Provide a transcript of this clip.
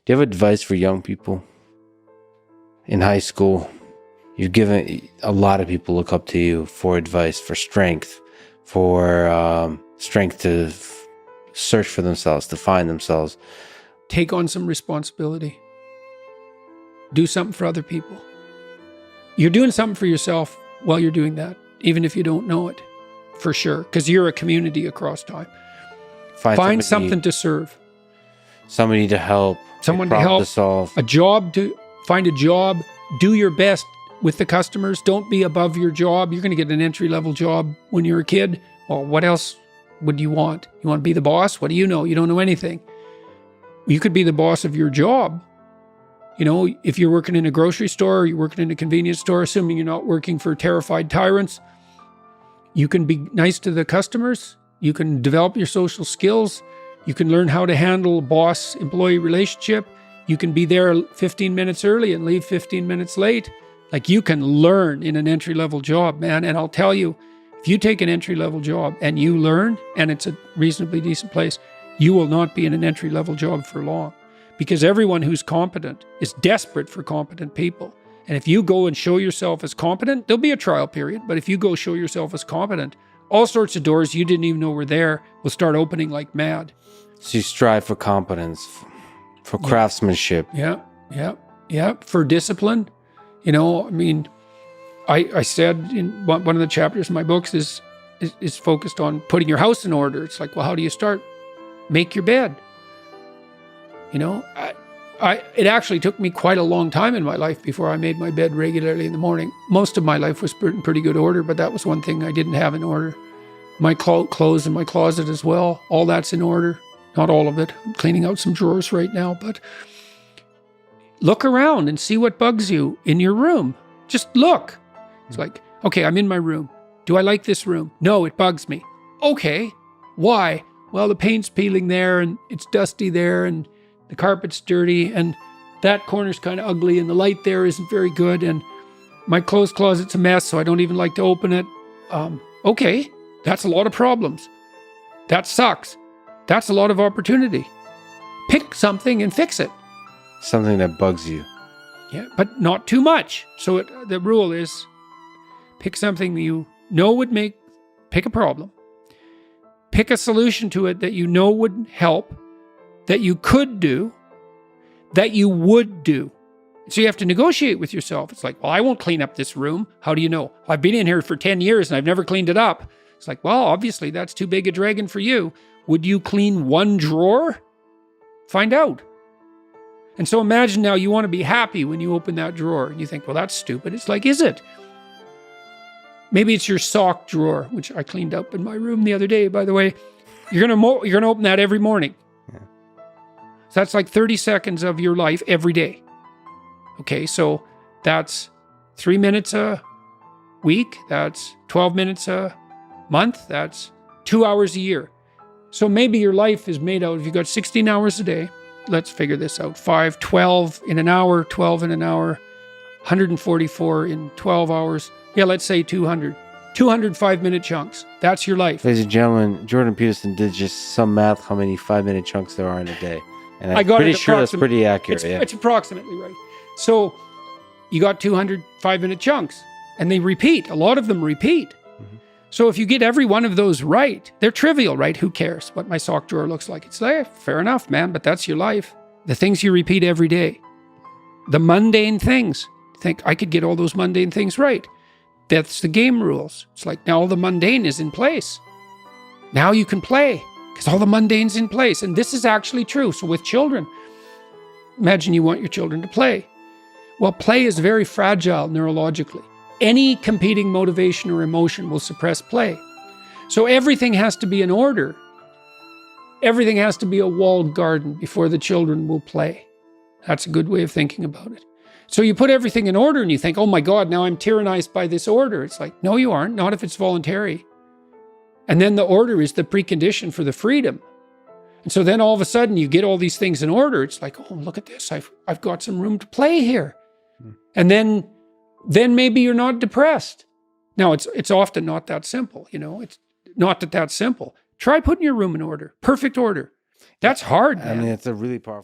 Do you have advice for young people in high school? You've given a lot of people look up to you for advice, for strength to search for themselves, to find themselves. Take on some responsibility. Do something for other people. You're doing something for yourself while you're doing that, even if you don't know it, for sure, because you're a community across time. Find something to serve. Somebody to help. Someone to help. To solve. Find a job. Do your best with the customers. Don't be above your job. You're going to get an entry-level job when you're a kid. Well, what else would you want? You want to be the boss? What do you know? You don't know anything. You could be the boss of your job. You know, if you're working in a grocery store, or you're working in a convenience store, assuming you're not working for terrified tyrants, you can be nice to the customers. You can develop your social skills. You can learn how to handle a boss-employee relationship. You can be there 15 minutes early and leave 15 minutes late. Like, you can learn in an entry-level job, man. And I'll tell you, if you take an entry-level job and you learn, and it's a reasonably decent place, you will not be in an entry-level job for long. Because everyone who's competent is desperate for competent people. And if you go and show yourself as competent, there'll be a trial period. But if you go show yourself as competent, all sorts of doors you didn't even know were there will start opening like mad. So you strive for competence, for craftsmanship. Yeah. For discipline. You know, I mean, I said in one of the chapters in my books is focused on putting your house in order. It's like, well, how do you start? Make your bed. You know, it actually took me quite a long time in my life before I made my bed regularly in the morning. Most of my life was in pretty good order, but that was one thing I didn't have in order. My clothes in my closet as well, all that's in order. Not all of it. I'm cleaning out some drawers right now, but look around and see what bugs you in your room. Just look. It's like, okay, I'm in my room. Do I like this room? No, it bugs me. Okay, why? Well, the paint's peeling there, and it's dusty there, and the carpet's dirty, and that corner's kind of ugly, and the light there isn't very good, and my clothes closet's a mess, so I don't even like to open it. Okay, that's a lot of problems. That sucks. That's a lot of opportunity. Pick something and fix it. Something that bugs you. Yeah, but not too much. So the rule is, pick something that you know would pick a problem. Pick a solution to it that you know would help, that you could do, that you would do. So you have to negotiate with yourself. It's like, well, I won't clean up this room. How do you know? I've been in here for 10 years and I've never cleaned it up. It's like, well, obviously that's too big a dragon for you. Would you clean one drawer? Find out. And so imagine now you want to be happy when you open that drawer and you think, well, that's stupid. It's like, is it? Maybe it's your sock drawer, which I cleaned up in my room the other day, by the way. You're gonna open that every morning. Yeah. So that's like 30 seconds of your life every day. Okay, so that's 3 minutes a week. That's 12 minutes a month. That's 2 hours a year. So maybe your life is made out of, you've got 16 hours a day. Let's figure this out. 12 in an hour, 12 in an hour, 144 in 12 hours. Yeah, let's say 200. 200 5-minute chunks. That's your life. Ladies and gentlemen, Jordan Peterson did just some math how many 5-minute chunks there are in a day. And I'm pretty sure that's pretty accurate. It's approximately right. So you got 200 5-minute chunks, and they repeat. A lot of them repeat. Mm-hmm. So if you get every one of those right, they're trivial, right? Who cares what my sock drawer looks like? It's like, fair enough, man, but that's your life. The things you repeat every day. The mundane things. Think, I could get all those mundane things right. That's the game rules. It's like, now all the mundane is in place. Now you can play, because all the mundane's in place. And this is actually true. So with children, imagine you want your children to play. Well, play is very fragile neurologically. Any competing motivation or emotion will suppress play. So everything has to be in order. Everything has to be a walled garden before the children will play. That's a good way of thinking about it. So you put everything in order and you think, oh my God, now I'm tyrannized by this order. It's like, no, you aren't, not if it's voluntary. And then the order is the precondition for the freedom. And so then all of a sudden you get all these things in order. It's like, oh, look at this. I've got some room to play here. And then maybe you're not depressed. Now, it's often not that simple, you know. It's not that that's simple. Try putting your room in order, perfect order. That's hard, man. I mean, it's a really powerful.